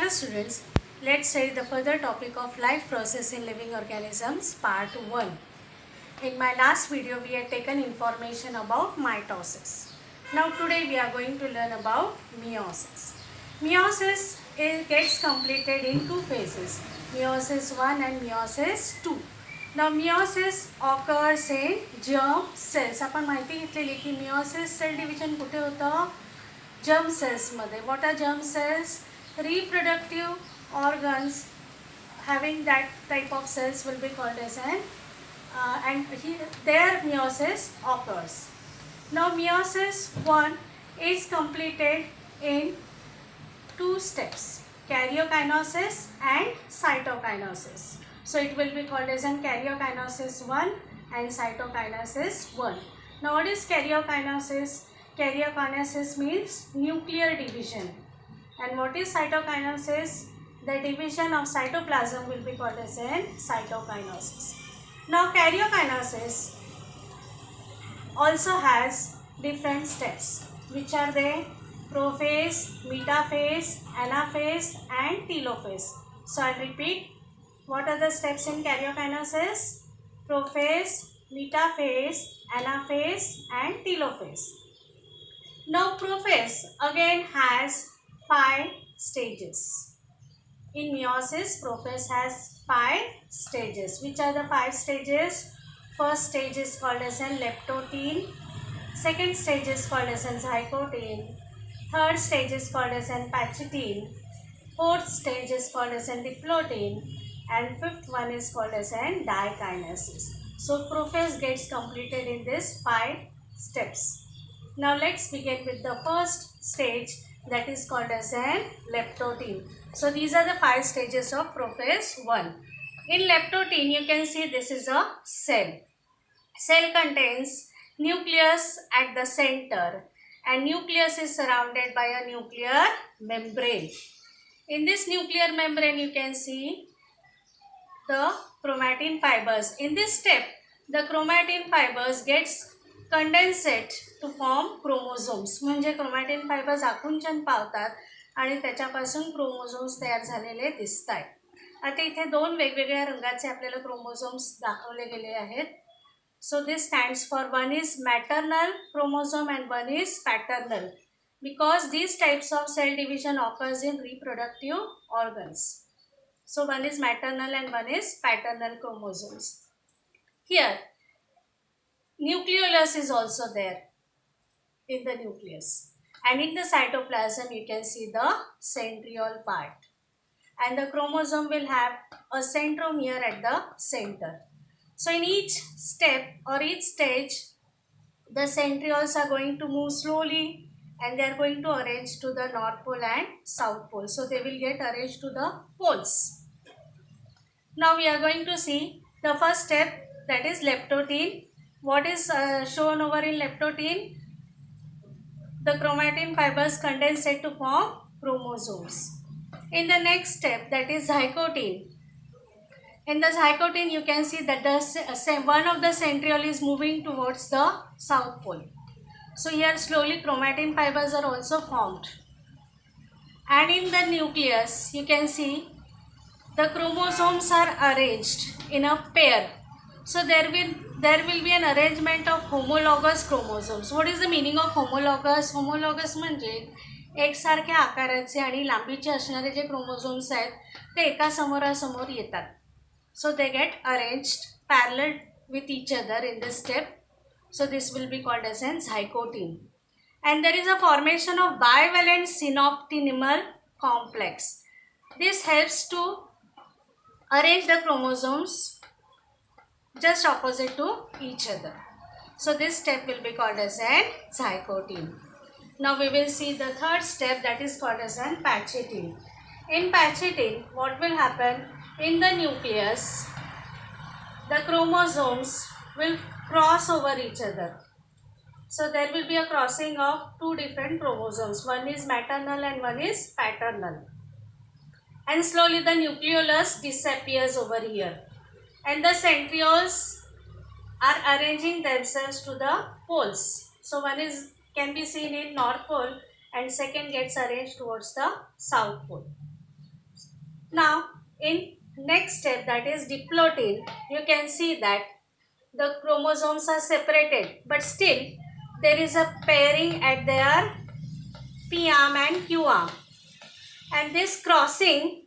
Hello students, let's study the further topic of life process in living organisms part 1. In my last video we had taken information about mitosis. Now today we are going to learn about meiosis. Meiosis gets completed in two phases, meiosis 1 and meiosis 2. Now meiosis occurs in germ cells. आपण माहिती घेतलेली की meiosis cell division कुठे होतं? Germ cells मध्ये. What are germ cells? Reproductive organs having that type of cells will be called as their meiosis occurs. Now meiosis 1 is completed in two steps, karyokinesis and cytokinesis. So it will be called as karyokinesis 1 and cytokinesis 1. Now what is karyokinesis? Karyokinesis means nuclear division. And what is cytokinesis? The division of cytoplasm will be called as cytokinesis. Now karyokinesis also has different steps, which are they? Prophase, metaphase, anaphase and telophase. So I'll repeat. What are the steps in karyokinesis? Prophase, metaphase, anaphase and telophase. Now prophase again has 5 stages. In meiosis, prophase has 5 stages. Which are the 5 stages? First stage is called as leptothene. Second stage is called as zygothene. Third stage is called as pachythene. Fourth stage is called as diplothene. And fifth one is called as dikinesis. So prophase gets completed in these 5 steps. Now let's begin with the first stage, that is called as leptothene. So these are the 5 stages of prophase 1. In leptothene you can see this is a cell. Cell contains nucleus at the center and nucleus is surrounded by a nuclear membrane. In this nuclear membrane you can see the chromatin fibers. In this step the chromatin fibers gets condensate to form chromosomes. म्हणजे chromatin fibers आकुंचन पावतात आणि त्याच्यापासून chromosomes तयार झालेले दिसतात. आता इथे दोन वेगवेगळ्या रंगाचे आपल्याला chromosomes दाखवले गेले आहेत. So this stands for one is maternal chromosome and one is paternal, because these types of cell division occurs in reproductive organs. So one is maternal and one is paternal chromosomes. Here nucleolus is also there in the nucleus, and in the cytoplasm you can see the centriole part, and the chromosome will have a centromere at the center. So in each step or each stage the centrioles are going to move slowly and they are going to arrange to the north pole and south pole. So they will get arranged to the poles. Now we are going to see the first step, that is leptothene. What is shown over in leptothene? The chromatin fibers condensate to form chromosomes. In the next step, that is zygothene. In the zygothene you can see that one of the centriole is moving towards the south pole. So here slowly chromatin fibers are also formed. And in the nucleus you can see the chromosomes are arranged in a pair. So there will be an arrangement of homologous chromosomes. What is the meaning of homologous? Homologous म्हणजे एकसारख्या आकाराचे आणि लांबीचे असणारे जे chromosomes आहेत ते एका समोरासमोर येतात. So they get arranged parallel with each other in this step. So this will be called as zygothene. And there is a formation of bivalent synaptonymal complex. This helps to arrange the chromosomes just opposite to each other. So this step will be called as zygothene. Now we will see the third step, that is called as pachythene. In pachythene what will happen? In the nucleus the chromosomes will cross over each other. So there will be a crossing of two different chromosomes. One is maternal and one is paternal. And slowly the nucleolus disappears over here. And the centrioles are arranging themselves to the poles. So one can be seen in north pole and second gets arranged towards the south pole. Now in next step, that is diplotin, you can see that the chromosomes are separated, but still there is a pairing at their P arm and Q arm, and this crossing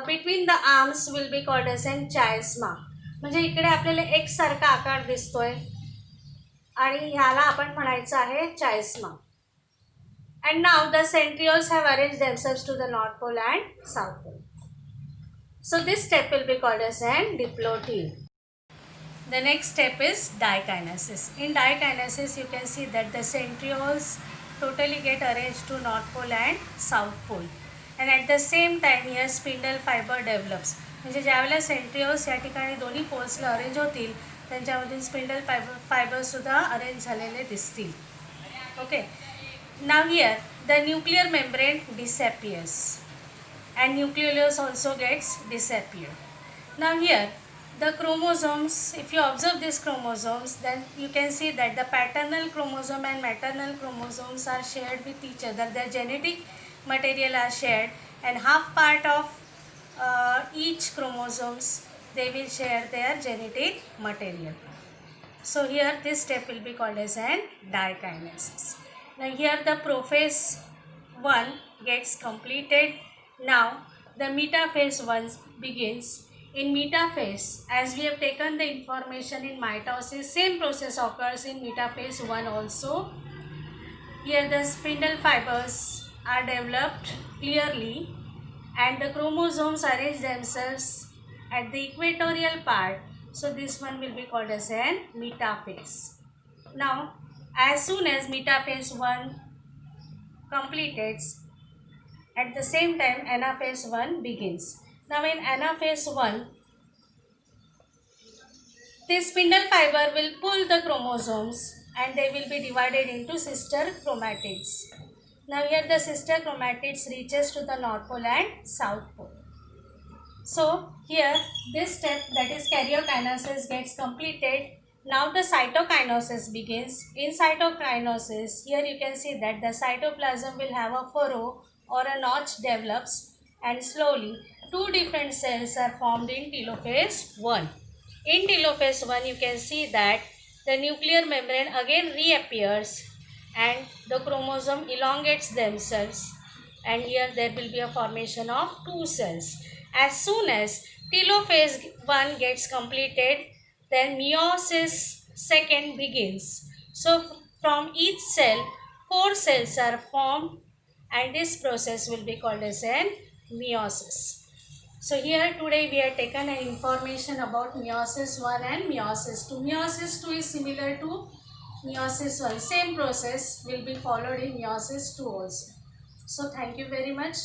between the arms will be called as an chiasma. म्हणजे इकडे आपल्याला एक सारखा आकार दिसतोय आणि ह्याला आपण म्हणायचं आहे चायस्मा. And now the centrioles have arranged themselves to the north pole and south pole. So this step will be called as an diplotin. The next step is dikinesis. In dikinesis, you can see that the centrioles totally get arranged to north pole and south pole. And at the same time here spindle fiber develops. म्हणजे ज्यावेळेला centrioles या ठिकाणी दोन्ही पोल्सला arrange होतील त्यांच्यामधून spindle फायबरसुद्धा arrange झालेले दिसतील. Okay. Now here the nuclear membrane disappears and nucleolus also gets disappeared. Now here the chromosomes, if you observe these chromosomes, then you can see that the paternal chromosome and maternal chromosomes are shared with each other. Their genetic material are shared, and half part of each chromosomes they will share their genetic material. So here this step will be called as an dikinesis. Now here the prophase 1 gets completed. Now the metaphase 1 begins. In metaphase, as we have taken the information in mitosis, same process occurs in metaphase 1 also. Here the spindle fibers are developed clearly and the chromosomes arrange themselves at the equatorial part. So this one will be called as an metaphase. Now as soon as metaphase 1 completes, at the same time anaphase 1 begins. Now in anaphase 1, this spindle fiber will pull the chromosomes and they will be divided into sister chromatids. Now here the sister chromatids reaches to the north pole and south pole. So here this step, that is karyokinasis, gets completed. Now the cytokinosis begins. In cytokinosis, here you can see that the cytoplasm will have a furrow or a notch develops, and slowly two different cells are formed in telophase 1. In telophase 1, you can see that the nuclear membrane again reappears and the chromosome elongates themselves, and here there will be a formation of two cells. As soon as telophase 1 gets completed, then meiosis second begins. So from each cell, 4 cells are formed, and this process will be called as an meiosis. So here today we have taken an information about meiosis 1 and meiosis 2. Meiosis 2 is similar to meiosis 1. Same process will be followed in meiosis 2 also. So thank you very much.